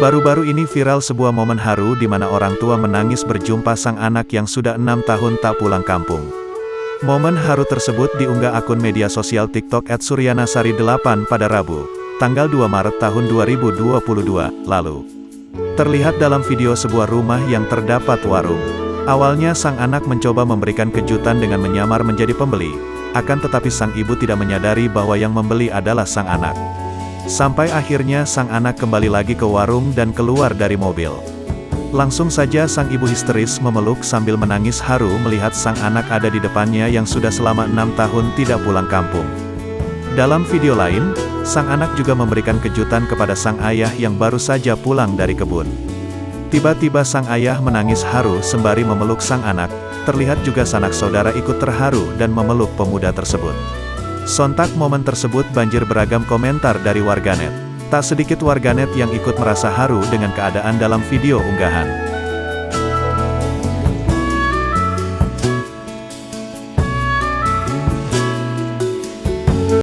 Baru-baru ini viral sebuah momen haru di mana orang tua menangis berjumpa sang anak yang sudah 6 tahun tak pulang kampung. Momen haru tersebut diunggah akun media sosial TikTok @suryanasari8 pada Rabu, tanggal 2 Maret tahun 2022, lalu. Terlihat dalam video sebuah rumah yang terdapat warung. Awalnya sang anak mencoba memberikan kejutan dengan menyamar menjadi pembeli, akan tetapi sang ibu tidak menyadari bahwa yang membeli adalah sang anak. Sampai akhirnya sang anak kembali lagi ke warung dan keluar dari mobil. Langsung saja sang ibu histeris memeluk sambil menangis haru melihat sang anak ada di depannya yang sudah selama 6 tahun tidak pulang kampung. Dalam video lain, sang anak juga memberikan kejutan kepada sang ayah yang baru saja pulang dari kebun. Tiba-tiba sang ayah menangis haru sembari memeluk sang anak, terlihat juga sanak saudara ikut terharu dan memeluk pemuda tersebut. Sontak momen tersebut banjir beragam komentar dari warganet. Tak sedikit warganet yang ikut merasa haru dengan keadaan dalam video unggahan.